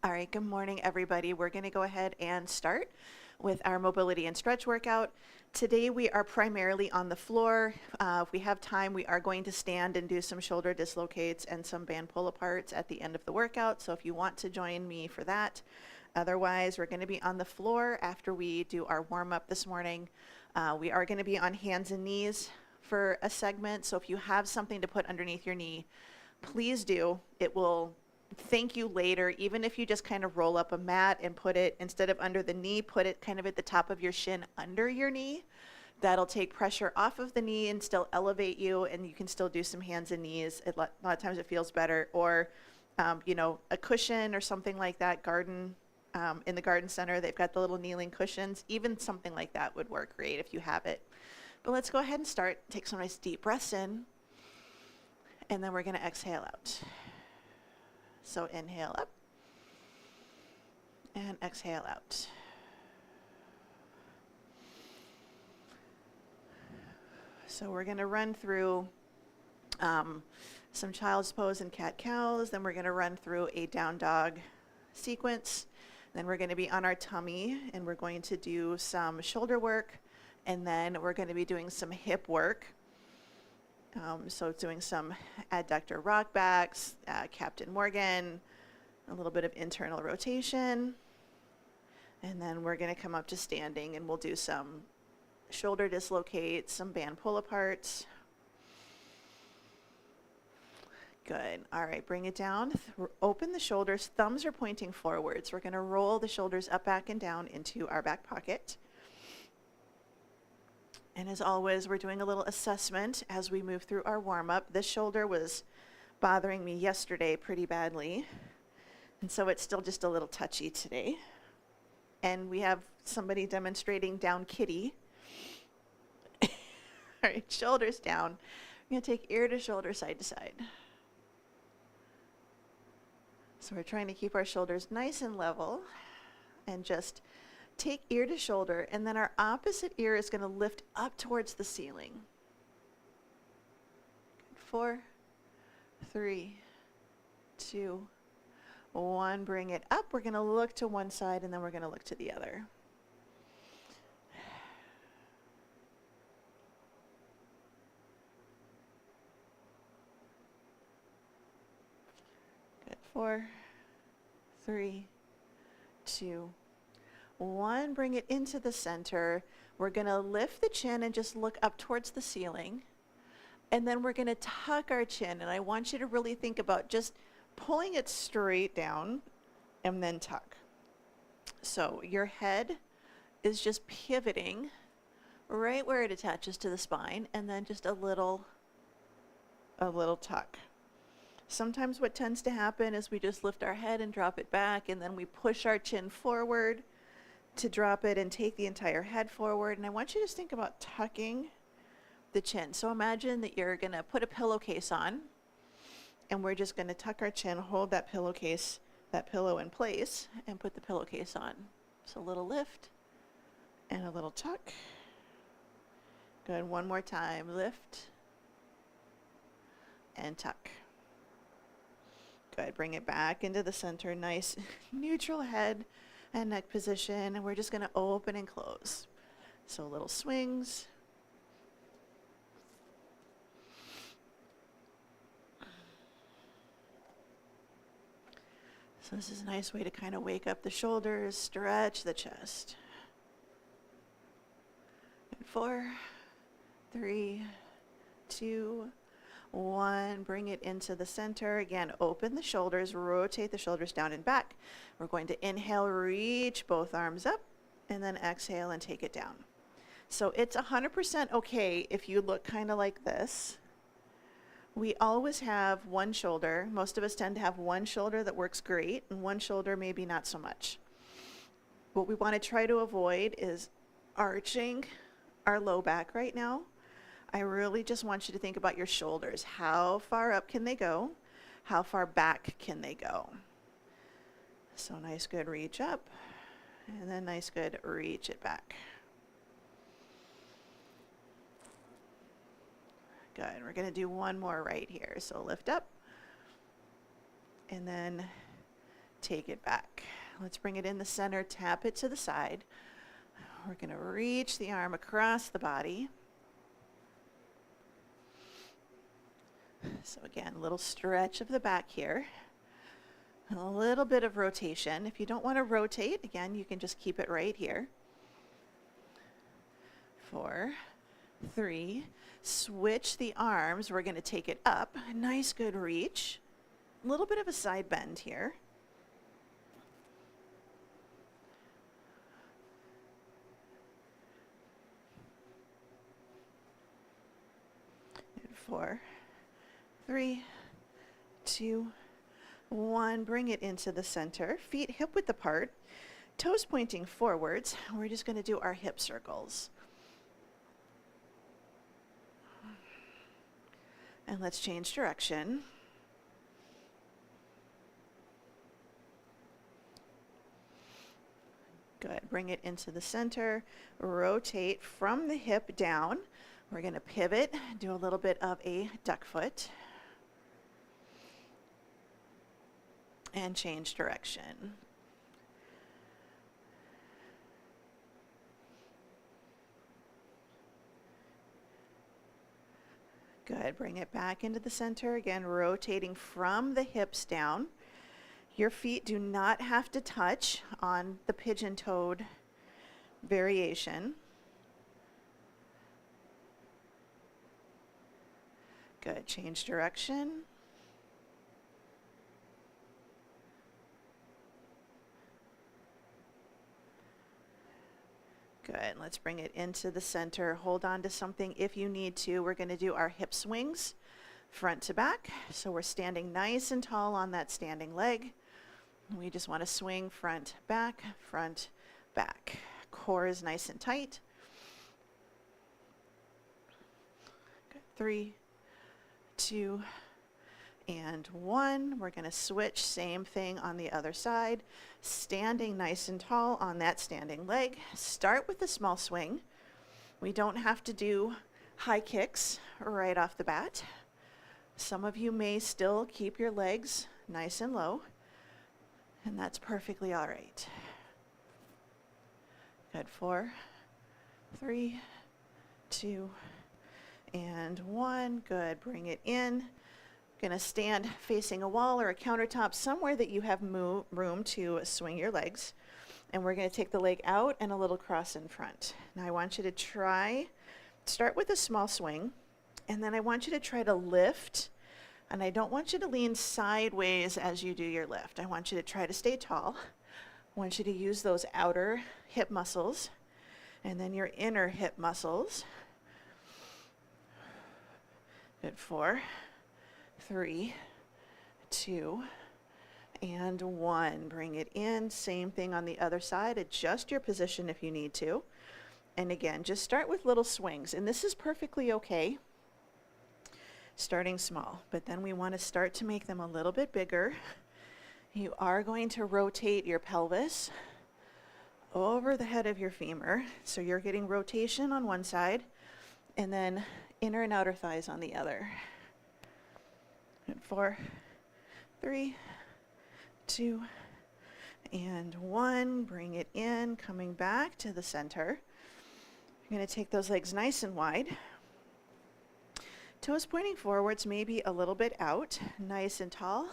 All right, good morning, everybody. We're going to go ahead and start with our mobility and stretch workout. Today we are primarily on the floor. If we have time, we are going to stand and do some shoulder dislocates and some band pull aparts at the end of the workout. So if you want to join me for that. Otherwise, we're going to be on the floor after we do our warm up this morning. We are going to be on hands and knees for a segment. So if you have something to put underneath your knee, please do. It will thank you later, even if you just kind of roll up a mat and put it, instead of under the knee, put it kind of at the top of your shin under your knee. That'll take pressure off of the knee and still elevate you, and you can still do some hands and knees. A lot of times it feels better. Or, a cushion or something like that, in the garden center, they've got the little kneeling cushions. Even something like that would work great if you have it. But let's go ahead and start. Take some nice deep breaths in, and then we're going to exhale out. So inhale up and exhale out. So we're going to run through some child's pose and cat-cows. Then we're going to run through a down dog sequence. Then we're going to be on our tummy, and we're going to do some shoulder work. And then we're going to be doing some hip work. So doing some adductor rock backs, Captain Morgan, a little bit of internal rotation. And then we're going to come up to standing, and we'll do some shoulder dislocates, some band pull aparts. Good. All right, bring it down. Open the shoulders. Thumbs are pointing forwards. We're going to roll the shoulders up, back, and down into our back pocket. And as always, we're doing a little assessment as we move through our warm-up. This shoulder was bothering me yesterday pretty badly, and so it's still just a little touchy today. And we have somebody demonstrating down kitty. All right, shoulders down. I'm going to take ear to shoulder, side to side. So we're trying to keep our shoulders nice and level, and just take ear to shoulder, and then our opposite ear is going to lift up towards the ceiling. 4, 3, 2, 1. Bring it up. We're going to look to one side, and then we're going to look to the other. Good. 4, 3, 2, 1. Bring it into the center. We're going to lift the chin and just look up towards the ceiling. And then we're going to tuck our chin. And I want you to really think about just pulling it straight down and then tuck. So your head is just pivoting right where it attaches to the spine, and then just a little tuck. Sometimes what tends to happen is we just lift our head and drop it back, and then we push our chin forward to drop it and take the entire head forward. And I want you to just think about tucking the chin. So imagine that you're going to put a pillowcase on, and we're just going to tuck our chin, hold that pillowcase, that pillow in place, and put the pillowcase on. So a little lift and a little tuck. Good. One more time. Lift and tuck. Good. Bring it back into the center. Nice neutral head and neck position, and we're just going to open and close. So little swings. So this is a nice way to kind of wake up the shoulders, stretch the chest. And 4, 3, 2, 1. Bring it into the center. Again, open the shoulders, rotate the shoulders down and back. We're going to inhale, reach both arms up, and then exhale and take it down. So it's 100% okay if you look kind of like this. We always have one shoulder. Most of us tend to have one shoulder that works great, and one shoulder maybe not so much. What we want to try to avoid is arching our low back right now. I really just want you to think about your shoulders. How far up can they go? How far back can they go? So nice, good reach up, and then nice, good reach it back. Good. We're going to do one more right here. So lift up, and then take it back. Let's bring it in the center, tap it to the side. We're going to reach the arm across the body. So again, a little stretch of the back here. A little bit of rotation. If you don't want to rotate, again, you can just keep it right here. 4, 3, switch the arms. We're going to take it up. A nice good reach. A little bit of a side bend here. And 4, 3, 2, 1. Bring it into the center. Feet hip width apart. Toes pointing forwards. We're just going to do our hip circles. And let's change direction. Good. Bring it into the center. Rotate from the hip down. We're going to pivot, do a little bit of a duck foot. And change direction. Good. Bring it back into the center. Again, rotating from the hips down. Your feet do not have to touch on the pigeon-toed variation. Good. Change direction. Good. Let's bring it into the center. Hold on to something if you need to. We're going to do our hip swings front to back. So we're standing nice and tall on that standing leg. We just want to swing front, back, back. Core is nice and tight. Good. 3, 2, and 1. We're going to switch. Same thing on the other side. Standing nice and tall on that standing leg. Start with a small swing. We don't have to do high kicks right off the bat. Some of you may still keep your legs nice and low, and that's perfectly all right. Good. 4, 3, 2, and 1. Good. Bring it in. Going to stand facing a wall or a countertop, somewhere that you have room to swing your legs. And we're going to take the leg out and a little cross in front. Now I want you to start with a small swing, and then I want you to try to lift. And I don't want you to lean sideways as you do your lift. I want you to try to stay tall. I want you to use those outer hip muscles and then your inner hip muscles. Good. 4, 3, 2, and 1. Bring it in. Same thing on the other side. Adjust your position if you need to. And again, just start with little swings. And this is perfectly okay, starting small. But then we want to start to make them a little bit bigger. You are going to rotate your pelvis over the head of your femur. So you're getting rotation on one side, and then inner and outer thighs on the other. 4, 3, 2, and 1. Bring it in, coming back to the center. You're going to take those legs nice and wide. Toes pointing forwards, maybe a little bit out, nice and tall.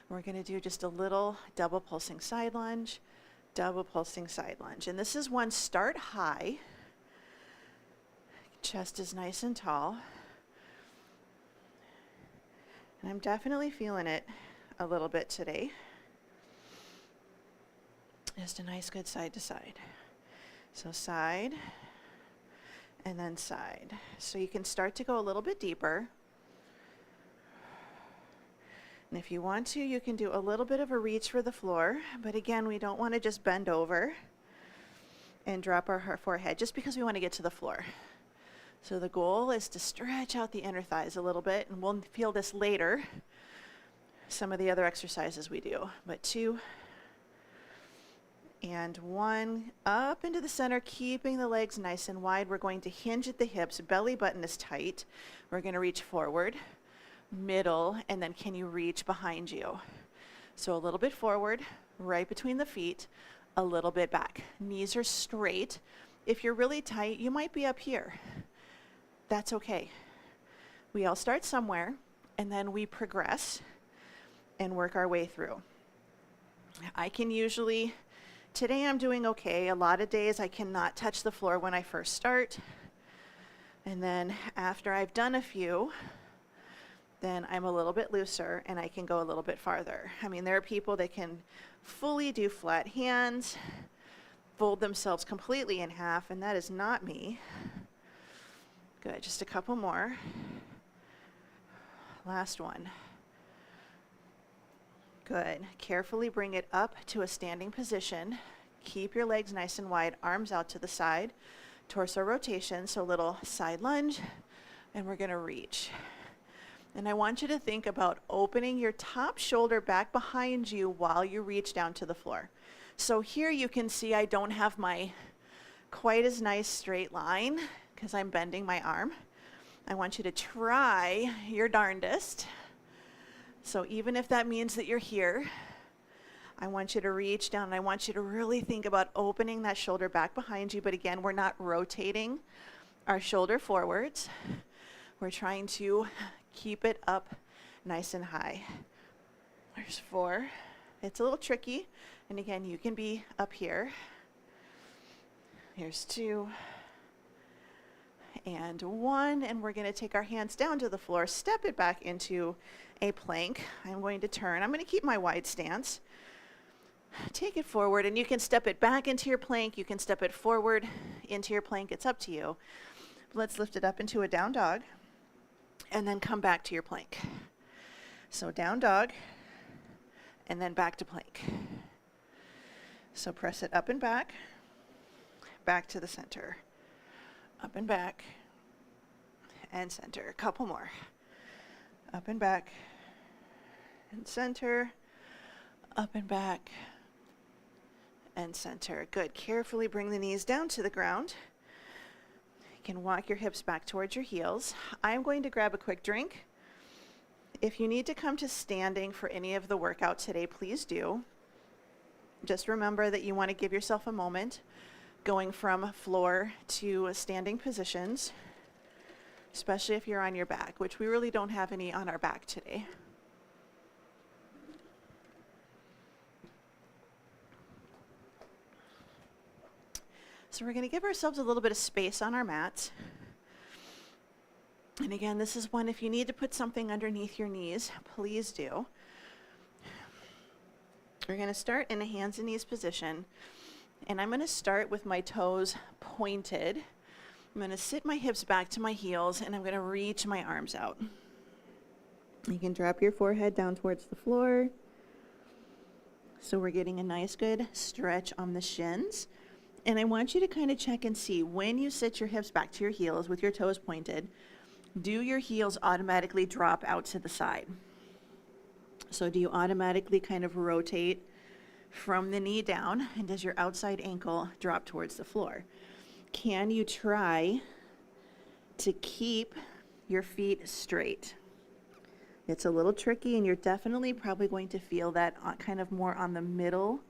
We're going to do just a little double pulsing side lunge, double pulsing side lunge. And this is one, start high. Chest is nice and tall. And I'm definitely feeling it a little bit today. Just a nice good side to side. So side and then side. So you can start to go a little bit deeper. And if you want to, you can do a little bit of a reach for the floor. But again, we don't want to just bend over and drop our forehead just because we want to get to the floor. So the goal is to stretch out the inner thighs a little bit, and we'll feel this later, some of the other exercises we do. But 2 and 1, up into the center, keeping the legs nice and wide. We're going to hinge at the hips, belly button is tight. We're going to reach forward, middle, and then can you reach behind you? So a little bit forward, right between the feet, a little bit back. Knees are straight. If you're really tight, you might be up here. That's okay. We all start somewhere, and then we progress and work our way through. I can usually, today I'm doing okay. A lot of days I cannot touch the floor when I first start. And then after I've done a few, then I'm a little bit looser and I can go a little bit farther. I mean, there are people that can fully do flat hands, fold themselves completely in half, and that is not me. Good, just a couple more. Last one. Good. Carefully bring it up to a standing position. Keep your legs nice and wide, arms out to the side. Torso rotation, so little side lunge, and we're going to reach. And I want you to think about opening your top shoulder back behind you while you reach down to the floor. So here you can see I don't have my quite as nice straight line because I'm bending my arm. I want you to try your darndest. So even if that means that you're here, I want you to reach down and I want you to really think about opening that shoulder back behind you. But again, we're not rotating our shoulder forwards. We're trying to keep it up nice and high. There's 4. It's a little tricky. And again, you can be up here. Here's 2. And 1. And we're going to take our hands down to the floor, step it back into a plank. I'm going to turn. I'm going to keep my wide stance. Take it forward, and you can step it back into your plank. You can step it forward into your plank. It's up to you. Let's lift it up into a down dog, and then come back to your plank. So down dog, and then back to plank. So press it up and back to the center. Up and back, and center. A couple more. Up and back, and center. Up and back, and center. Good. Carefully bring the knees down to the ground. You can walk your hips back towards your heels. I'm going to grab a quick drink. If you need to come to standing for any of the workout today, please do. Just remember that you want to give yourself a moment going from floor to standing positions, especially if you're on your back, which we really don't have any on our back today. So we're going to give ourselves a little bit of space on our mats. And again, this is one, if you need to put something underneath your knees, please do. We're going to start in a hands and knees position. And I'm going to start with my toes pointed. I'm going to sit my hips back to my heels, and I'm going to reach my arms out. You can drop your forehead down towards the floor. So we're getting a nice good stretch on the shins. And I want you to kind of check and see when you sit your hips back to your heels with your toes pointed, do your heels automatically drop out to the side? So do you automatically kind of rotate from the knee down, and does your outside ankle drop towards the floor? Can you try to keep your feet straight? It's a little tricky, and you're definitely probably going to feel that kind of more on the middle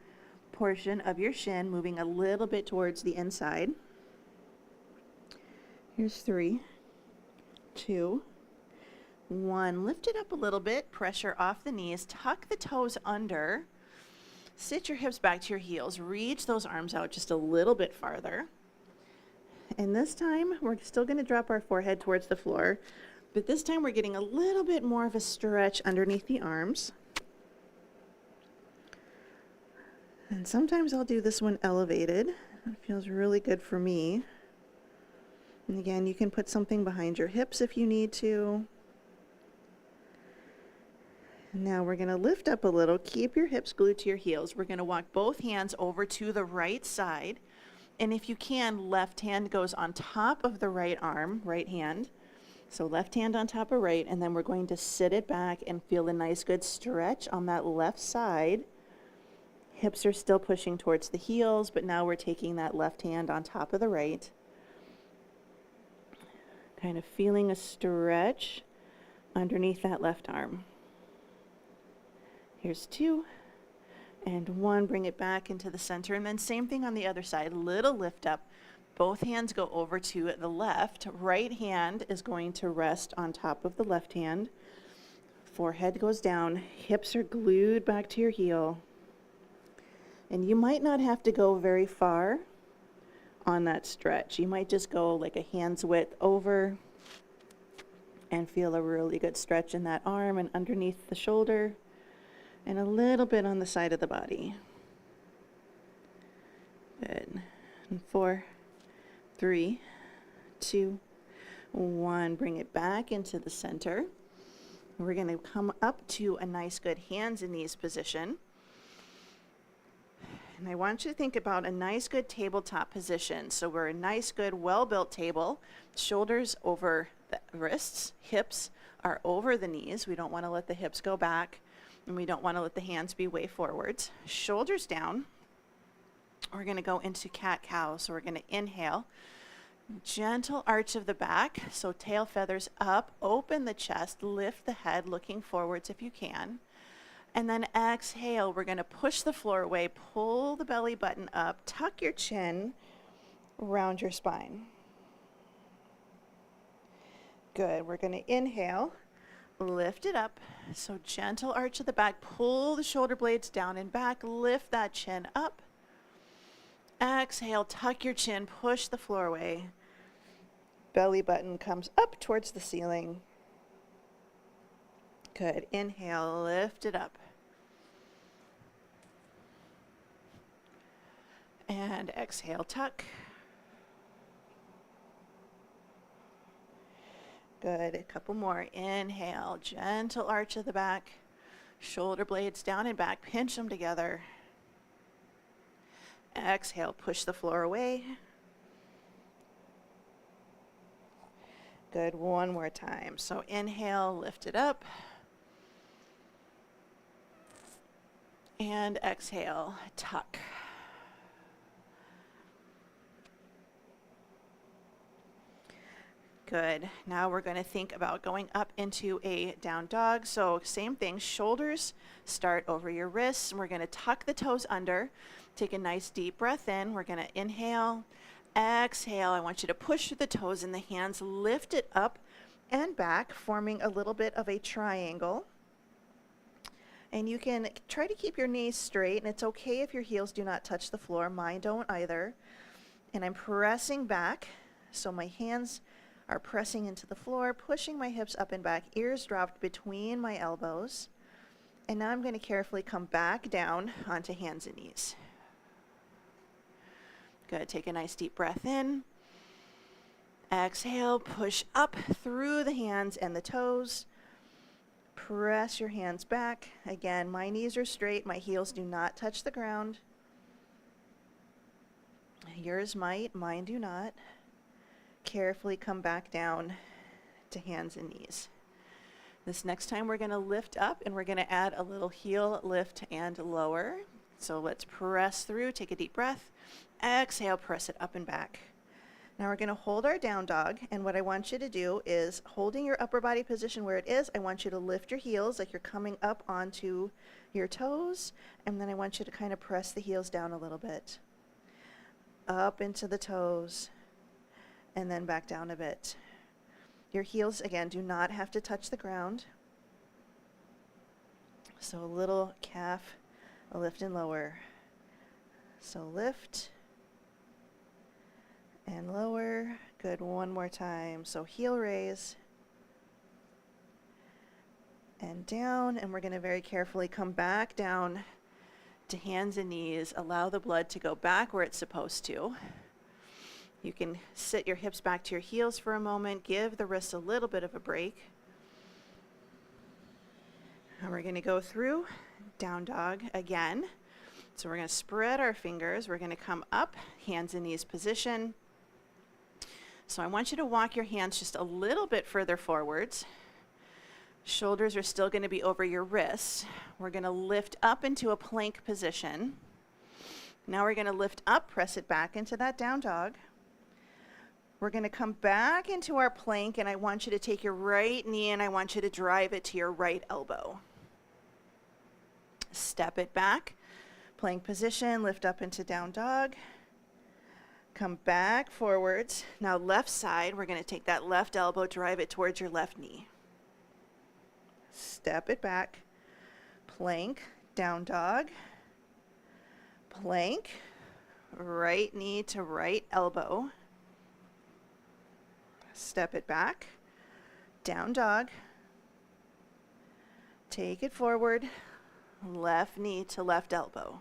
portion of your shin, moving a little bit towards the inside. Here's 3, 2, 1. Lift it up a little bit, pressure off the knees, tuck the toes under, sit your hips back to your heels, reach those arms out just a little bit farther. And this time, we're still going to drop our forehead towards the floor, but this time we're getting a little bit more of a stretch underneath the arms. And sometimes I'll do this one elevated. It feels really good for me. And again, you can put something behind your hips if you need to. Now we're going to lift up a little. Keep your hips glued to your heels. We're going to walk both hands over to the right side. And if you can, left hand goes on top of the right arm, right hand. So left hand on top of right, and then we're going to sit it back and feel a nice good stretch on that left side. Hips are still pushing towards the heels, but now we're taking that left hand on top of the right. Kind of feeling a stretch underneath that left arm. Here's 2, And one, bring it back into the center. And then same thing on the other side, little lift up. Both hands go over to the left. Right hand is going to rest on top of the left hand. Forehead goes down, hips are glued back to your heel. And you might not have to go very far on that stretch. You might just go like a hand's width over and feel a really good stretch in that arm and underneath the shoulder and a little bit on the side of the body. Good. And 4, 3, 2, 1. Bring it back into the center. We're going to come up to a nice good hands and knees position. And I want you to think about a nice good tabletop position. So we're a nice good well-built table, shoulders over the wrists, hips are over the knees. We don't want to let the hips go back, and we don't want to let the hands be way forwards. Shoulders down. We're going to go into cat-cow. So we're going to inhale. Gentle arch of the back, so tail feathers up, open the chest, lift the head, looking forwards if you can. And then exhale, we're going to push the floor away, pull the belly button up, tuck your chin, round your spine. Good, we're going to inhale, lift it up, so gentle arch of the back, pull the shoulder blades down and back, lift that chin up. Exhale, tuck your chin, push the floor away. Belly button comes up towards the ceiling. Good. Inhale, lift it up. And exhale, tuck. Good. A couple more. Inhale, gentle arch of the back. Shoulder blades down and back. Pinch them together. Exhale, push the floor away. Good, one more time. So inhale, lift it up. And exhale, tuck. Good. Now we're going to think about going up into a down dog. So same thing, shoulders start over your wrists. And we're going to tuck the toes under. Take a nice deep breath in. We're going to inhale. Exhale, I want you to push through the toes and the hands, lift it up and back, forming a little bit of a triangle. And you can try to keep your knees straight, and it's okay if your heels do not touch the floor. Mine don't either. And I'm pressing back, so my hands are pressing into the floor, pushing my hips up and back, ears dropped between my elbows. And now I'm going to carefully come back down onto hands and knees. Good. Take a nice deep breath in. Exhale, push up through the hands and the toes. Press your hands back. Again, my knees are straight. My heels do not touch the ground. Yours might, mine do not. Carefully come back down to hands and knees. This next time we're going to lift up and we're going to add a little heel lift and lower. So let's press through. Take a deep breath. Exhale, press it up and back. Now we're going to hold our down dog, and what I want you to do is, holding your upper body position where it is, I want you to lift your heels like you're coming up onto your toes, and then I want you to kind of press the heels down a little bit. Up into the toes, and then back down a bit. Your heels, again, do not have to touch the ground. So a little calf, a lift and lower. So lift and lower. Good, one more time. So heel raise and down, and we're going to very carefully come back down to hands and knees. Allow the blood to go back where it's supposed to. You can sit your hips back to your heels for a moment. Give the wrists a little bit of a break. And we're going to go through down dog again. So we're going to spread our fingers. We're going to come up, hands and knees position. So I want you to walk your hands just a little bit further forwards. Shoulders are still going to be over your wrists. We're going to lift up into a plank position. Now we're going to lift up, press it back into that down dog. We're going to come back into our plank, and I want you to take your right knee and I want you to drive it to your right elbow. Step it back. Plank position, lift up into down dog. Come back forwards. Now left side, we're going to take that left elbow, drive it towards your left knee. Step it back. Plank, down dog. Plank, right knee to right elbow. Step it back. Down dog. Take it forward. Left knee to left elbow.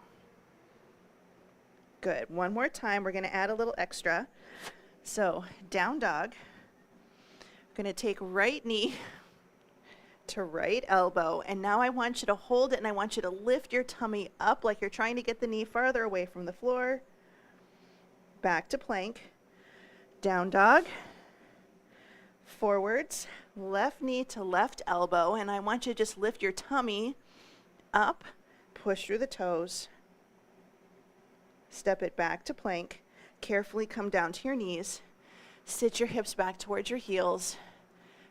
Good. One more time. We're going to add a little extra. So down dog. We're going to take right knee to right elbow. And now I want you to hold it and I want you to lift your tummy up like you're trying to get the knee farther away from the floor. Back to plank. Down dog. Forwards. Left knee to left elbow. And I want you to just lift your tummy up. Push through the toes. Step it back to plank. Carefully come down to your knees. Sit your hips back towards your heels.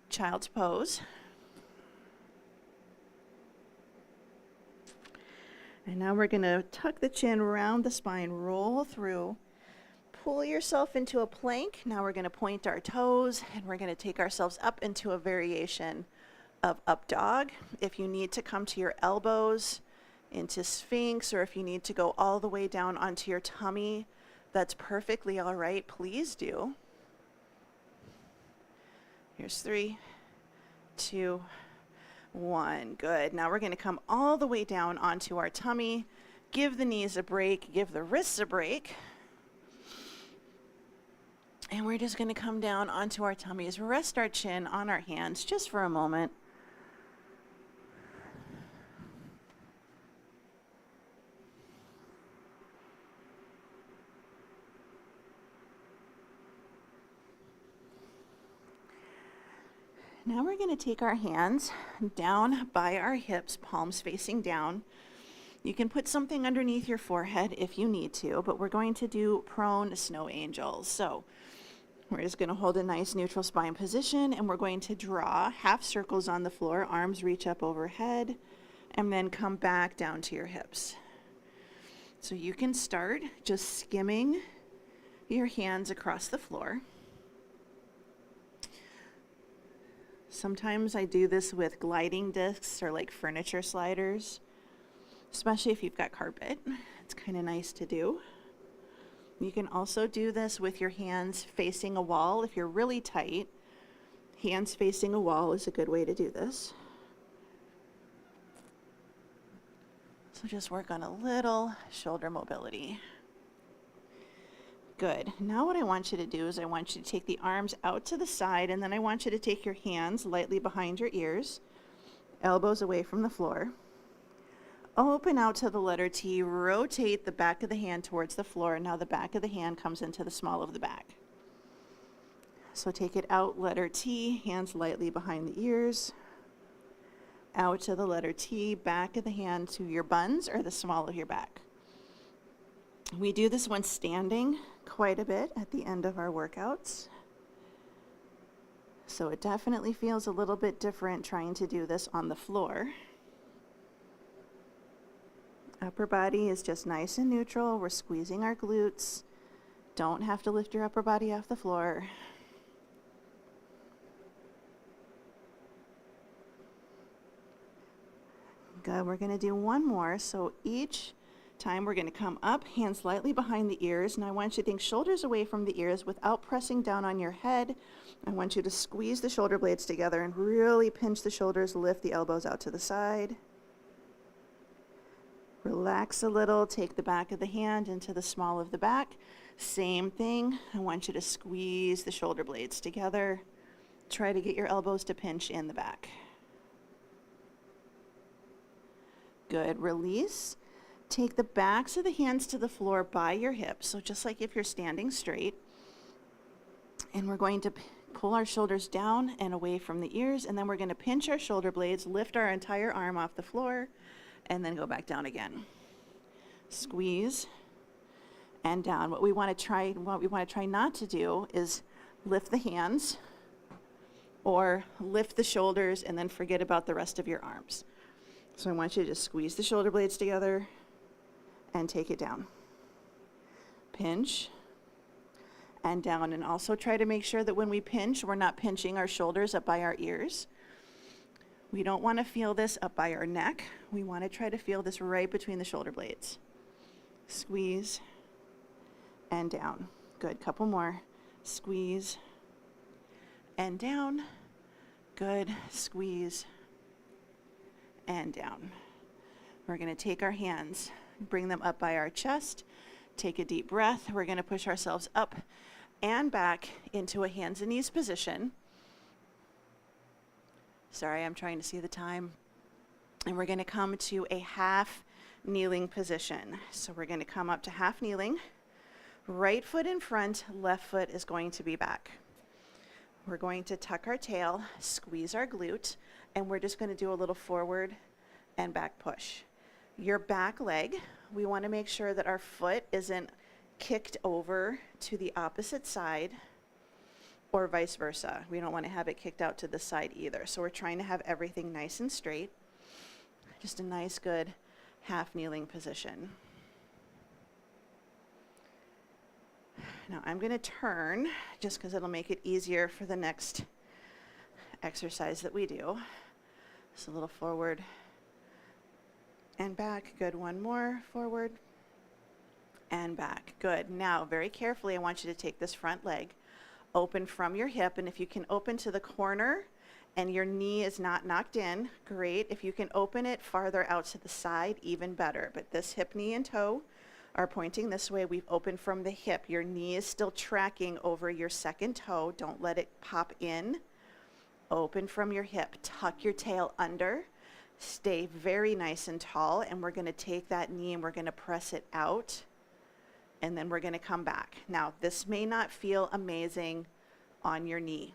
Child's pose. And now we're going to tuck the chin, round the spine, roll through. Pull yourself into a plank. Now we're going to point our toes and we're going to take ourselves up into a variation of up dog. If you need to come to your elbows into Sphinx, or if you need to go all the way down onto your tummy, that's perfectly all right. Please do. Here's 3, 2, 1. Good. Now we're going to come all the way down onto our tummy. Give the knees a break. Give the wrists a break. And we're just going to come down onto our tummies. Rest our chin on our hands just for a moment. Now we're going to take our hands down by our hips, palms facing down. You can put something underneath your forehead if you need to, but we're going to do prone snow angels. So we're just going to hold a nice neutral spine position, and we're going to draw half circles on the floor, arms reach up overhead, and then come back down to your hips. So you can start just skimming your hands across the floor. Sometimes I do this with gliding discs or like furniture sliders, especially if you've got carpet. It's kind of nice to do. You can also do this with your hands facing a wall. If you're really tight, hands facing a wall is a good way to do this. So just work on a little shoulder mobility. Good. Now what I want you to do is I want you to take the arms out to the side, and then I want you to take your hands lightly behind your ears, elbows away from the floor. Open out to the letter T, rotate the back of the hand towards the floor. Now the back of the hand comes into the small of the back. So take it out, letter T, hands lightly behind the ears, out to the letter T, back of the hand to your buns or the small of your back. We do this when standing quite a bit at the end of our workouts. So it definitely feels a little bit different trying to do this on the floor. Upper body is just nice and neutral. We're squeezing our glutes. Don't have to lift your upper body off the floor. Good. We're going to do one more. So each time we're going to come up, hands slightly behind the ears, and I want you to think shoulders away from the ears without pressing down on your head. I want you to squeeze the shoulder blades together and really pinch the shoulders, lift the elbows out to the side. Relax a little, take the back of the hand into the small of the back. Same thing, I want you to squeeze the shoulder blades together. Try to get your elbows to pinch in the back. Good, release. Take the backs of the hands to the floor by your hips, so just like if you're standing straight. And we're going to pull our shoulders down and away from the ears, and then we're going to pinch our shoulder blades, lift our entire arm off the floor, and then go back down again. Squeeze and down. What we want to try not to do is lift the hands or lift the shoulders and then forget about the rest of your arms. So I want you to just squeeze the shoulder blades together and take it down. Pinch and down, and also try to make sure that when we pinch, we're not pinching our shoulders up by our ears. We don't want to feel this up by our neck. We want to try to feel this right between the shoulder blades. Squeeze and down. Good, couple more. Squeeze and down. Good, squeeze and down. We're going to take our hands, bring them up by our chest, take a deep breath. We're going to push ourselves up and back into a hands and knees position. Sorry, I'm trying to see the time. And we're going to come to a half kneeling position. So we're going to come up to half kneeling. Right foot in front, left foot is going to be back. We're going to tuck our tail, squeeze our glute, and we're just going to do a little forward and back push. Your back leg, we want to make sure that our foot isn't kicked over to the opposite side or vice versa. We don't want to have it kicked out to the side either. So we're trying to have everything nice and straight. Just a nice, good half kneeling position. Now I'm going to turn just because it'll make it easier for the next exercise that we do. Just a little forward and back. Good. One more. Forward and back. Good. Now, very carefully, I want you to take this front leg, open from your hip, and if you can open to the corner and your knee is not knocked in, great. If you can open it farther out to the side, even better. But this hip, knee, and toe are pointing this way. We've opened from the hip. Your knee is still tracking over your second toe. Don't let it pop in. Open from your hip. Tuck your tail under. Stay very nice and tall, and we're going to take that knee and we're going to press it out, and then we're going to come back. Now, this may not feel amazing on your knee.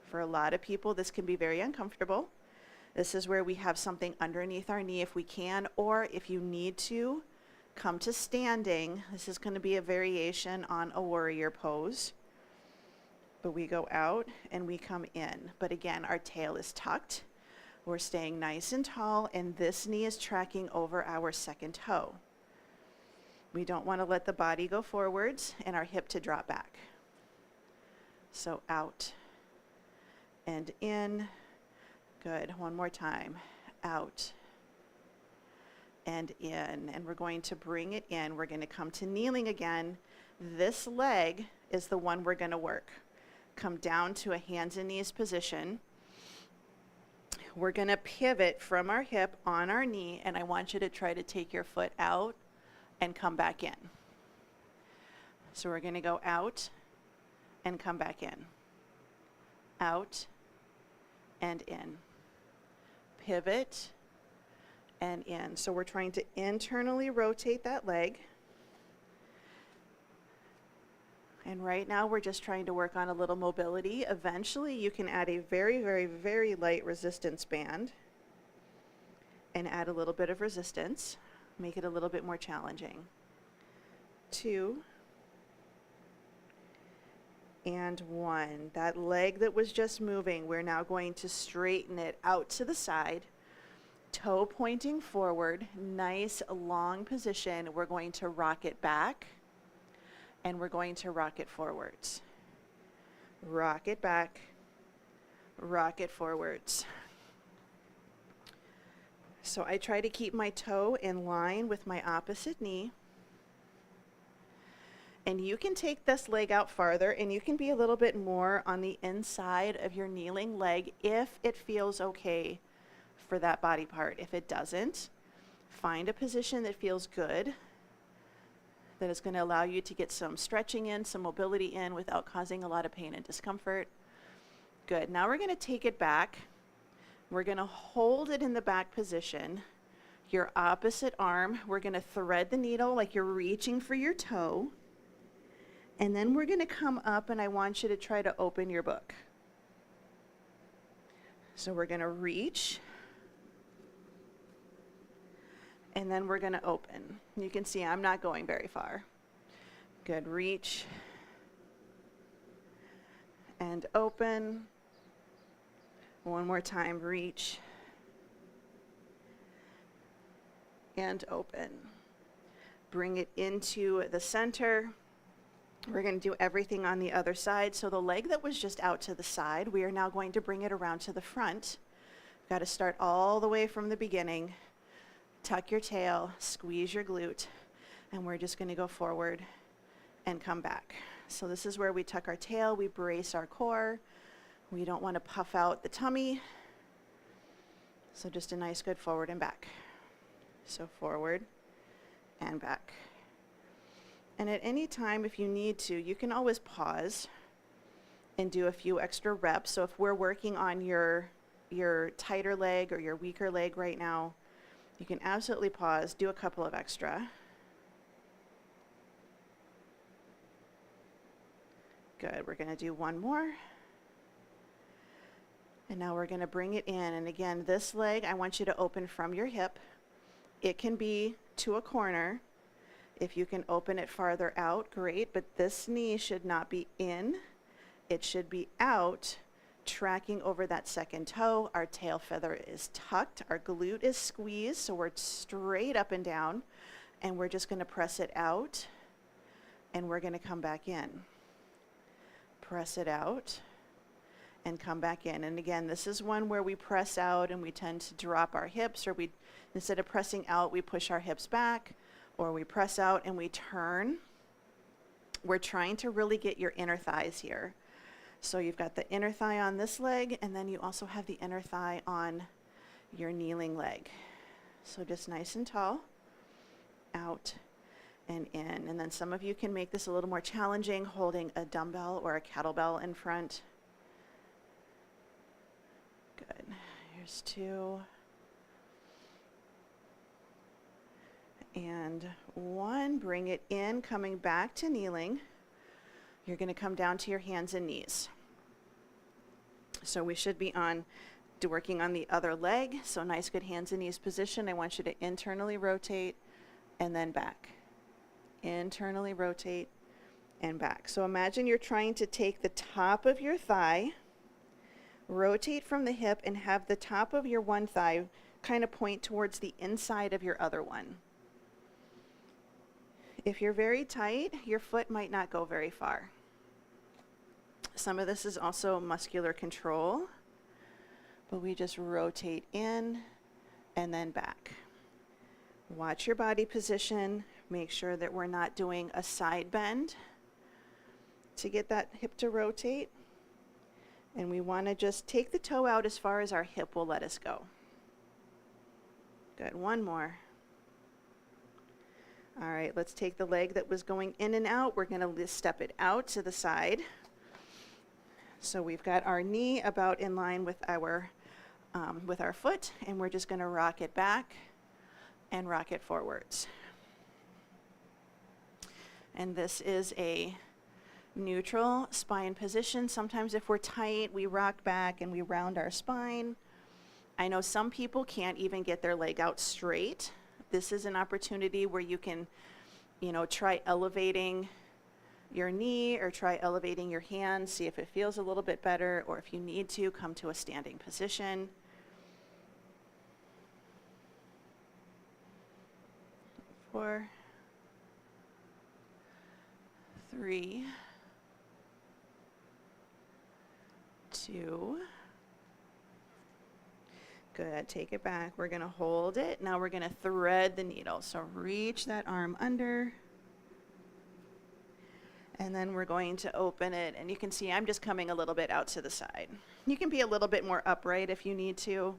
For a lot of people, this can be very uncomfortable. This is where we have something underneath our knee if we can, or if you need to, come to standing. This is going to be a variation on a warrior pose. But we go out and we come in. But again, our tail is tucked. We're staying nice and tall, and this knee is tracking over our second toe. We don't want to let the body go forwards and our hip to drop back. So out and in. Good. One more time. Out and in. And we're going to bring it in. We're going to come to kneeling again. This leg is the one we're going to work. Come down to a hands and knees position. We're going to pivot from our hip on our knee, and I want you to try to take your foot out and come back in. So we're going to go out and come back in. Out and in. Pivot and in. So we're trying to internally rotate that leg. And right now we're just trying to work on a little mobility. Eventually you can add a very, very, very light resistance band and add a little bit of resistance. Make it a little bit more challenging. 2 and 1. That leg that was just moving, we're now going to straighten it out to the side. Toe pointing forward. Nice long position. We're going to rock it back. And we're going to rock it forwards. Rock it back, rock it forwards. So I try to keep my toe in line with my opposite knee. And you can take this leg out farther, and you can be a little bit more on the inside of your kneeling leg if it feels okay for that body part. If it doesn't, find a position that feels good, that is going to allow you to get some stretching in, some mobility in without causing a lot of pain and discomfort. Good. Now we're going to take it back. We're going to hold it in the back position. Your opposite arm, we're going to thread the needle like you're reaching for your toe. And then we're going to come up, and I want you to try to open your book. So we're going to reach. And then we're going to open. You can see I'm not going very far. Good. Reach and open. One more time. Reach and open. Bring it into the center. We're going to do everything on the other side. So the leg that was just out to the side, we are now going to bring it around to the front. Got to start all the way from the beginning. Tuck your tail, squeeze your glute, and we're just going to go forward and come back. So this is where we tuck our tail, we brace our core. We don't want to puff out the tummy. So just a nice good forward and back. So forward and back. And at any time, if you need to, you can always pause and do a few extra reps. So if we're working on your tighter leg or your weaker leg right now, you can absolutely pause, do a couple of extra. Good, we're going to do one more. And now we're going to bring it in. And again, this leg, I want you to open from your hip. It can be to a corner. If you can open it farther out, great. But this knee should not be in. It should be out, tracking over that second toe. Our tail feather is tucked. Our glute is squeezed, so we're straight up and down. And we're just going to press it out. And we're going to come back in. Press it out. And come back in. And again, this is one where we press out and we tend to drop our hips, or we, instead of pressing out, we push our hips back, or we press out and we turn. We're trying to really get your inner thighs here. So you've got the inner thigh on this leg, and then you also have the inner thigh on your kneeling leg. So just nice and tall, out and in. And then some of you can make this a little more challenging, holding a dumbbell or a kettlebell in front. Good. Here's two. And one. Bring it in, coming back to kneeling. You're going to come down to your hands and knees. So we should be working on the other leg. So nice, good hands and knees position. I want you to internally rotate and then back. Internally rotate and back. So imagine you're trying to take the top of your thigh, rotate from the hip, and have the top of your one thigh kind of point towards the inside of your other one. If you're very tight, your foot might not go very far. Some of this is also muscular control, but we just rotate in and then back. Watch your body position. Make sure that we're not doing a side bend to get that hip to rotate. And we want to just take the toe out as far as our hip will let us go. Good, one more. All right, let's take the leg that was going in and out. We're going to step it out to the side. So we've got our knee about in line with our foot, and we're just going to rock it back and rock it forwards. And this is a neutral spine position. Sometimes if we're tight, we rock back and we round our spine. I know some people can't even get their leg out straight. This is an opportunity where you can, try elevating your knee or try elevating your hands, see if it feels a little bit better, or if you need to, come to a standing position. 4, 3, 2. Good, take it back. We're going to hold it. Now we're going to thread the needle. So reach that arm under. And then we're going to open it. And you can see I'm just coming a little bit out to the side. You can be a little bit more upright if you need to.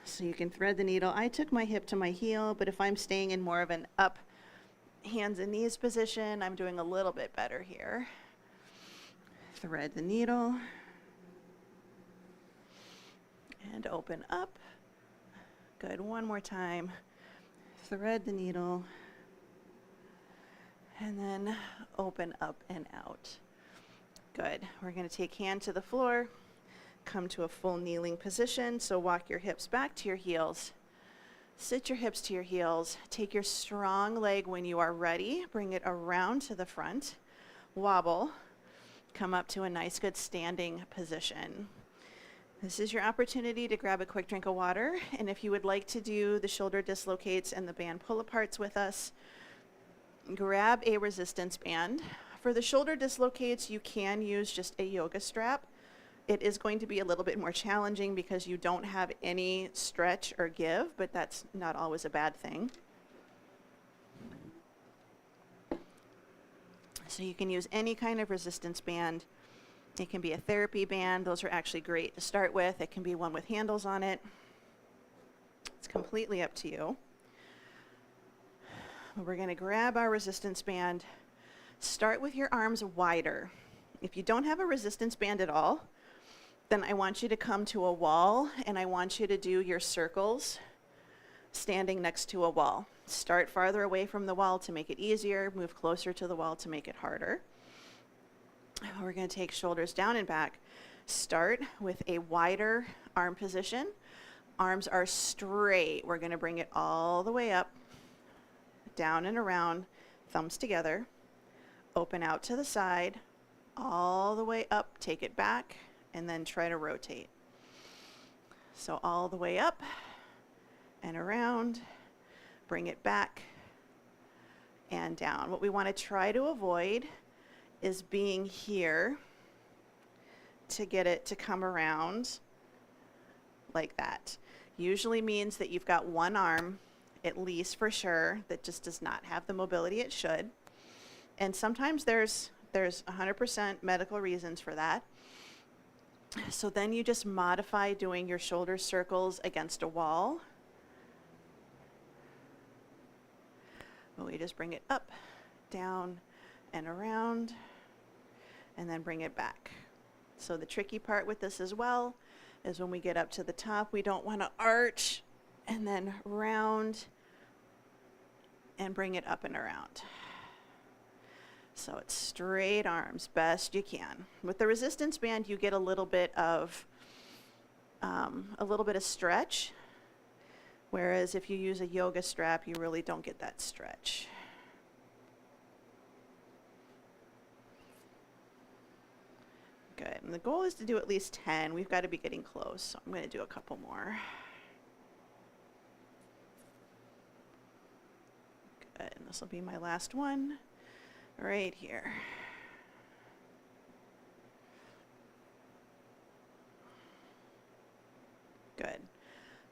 So you can thread the needle. I took my hip to my heel, but if I'm staying in more of an up hands and knees position, I'm doing a little bit better here. Thread the needle. And open up. Good, one more time. Thread the needle. And then open up and out. Good, we're going to take hand to the floor. Come to a full kneeling position. So walk your hips back to your heels. Sit your hips to your heels. Take your strong leg when you are ready. Bring it around to the front. Wobble. Come up to a nice, good standing position. This is your opportunity to grab a quick drink of water, and if you would like to do the shoulder dislocates and the band pull-aparts with us, grab a resistance band. For the shoulder dislocates, you can use just a yoga strap. It is going to be a little bit more challenging because you don't have any stretch or give, but that's not always a bad thing. So you can use any kind of resistance band. It can be a therapy band. Those are actually great to start with. It can be one with handles on it. It's completely up to you. We're going to grab our resistance band. Start with your arms wider. If you don't have a resistance band at all, then I want you to come to a wall and I want you to do your circles standing next to a wall. Start farther away from the wall to make it easier. Move closer to the wall to make it harder. We're going to take shoulders down and back. Start with a wider arm position. Arms are straight. We're going to bring it all the way up, down and around, thumbs together. Open out to the side, all the way up, take it back, and then try to rotate. So all the way up and around, bring it back and down. What we want to try to avoid is being here to get it to come around like that. Usually means that you've got one arm, at least for sure, that just does not have the mobility it should. And sometimes there's 100% medical reasons for that. So then you just modify doing your shoulder circles against a wall. But we just bring it up, down, and around, and then bring it back. So the tricky part with this as well is when we get up to the top, we don't want to arch and then round and bring it up and around. So it's straight arms, best you can. With the resistance band, you get a little bit of stretch, whereas if you use a yoga strap, you really don't get that stretch. Good. And the goal is to do at least 10. We've got to be getting close, so I'm going to do a couple more. Good. And this will be my last one right here. Good.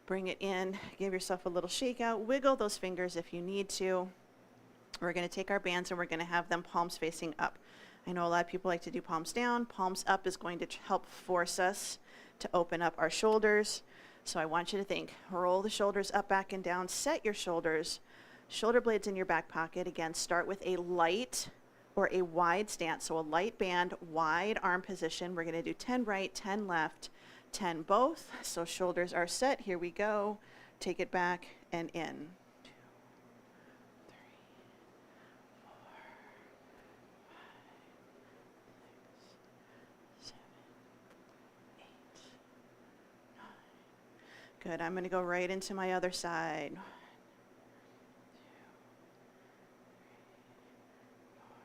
Bring it in. Give yourself a little shake out. Wiggle those fingers if you need to. We're going to take our bands and we're going to have them palms facing up. I know a lot of people like to do palms down. Palms up is going to help force us to open up our shoulders. So I want you to think, roll the shoulders up, back, and down. Set your shoulders. Shoulder blades in your back pocket. Again, start with a light or a wide stance. So a light band, wide arm position. We're going to do 10 right, 10 left, 10 both. So shoulders are set. Here we go. Take it back and in. 2, 3, 4, 5, 6, 7, 8, 9. Good. I'm going to go right into my other side. 1, 2, 3, 4, 5,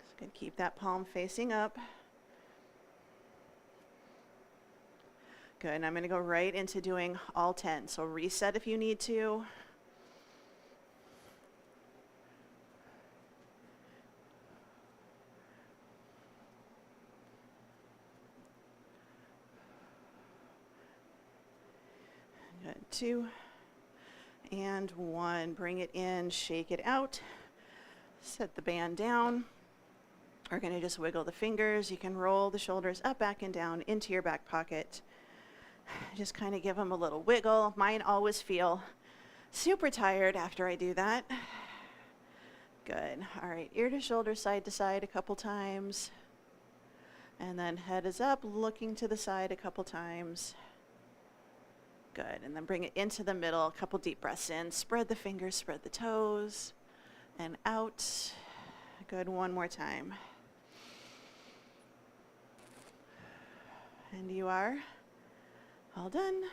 6. Good. Keep that palm facing up. Good. And I'm going to go right into doing all 10. So reset if you need to. Good. 2 and 1. Bring it in, shake it out. Set the band down. We're going to just wiggle the fingers. You can roll the shoulders up, back, and down into your back pocket. Just kind of give them a little wiggle. Mine always feel super tired after I do that. Good. All right, ear to shoulder, side to side a couple times. And then head is up, looking to the side a couple times. Good. And then bring it into the middle, a couple deep breaths in. Spread the fingers, spread the toes, and out. Good. One more time. And you are all done.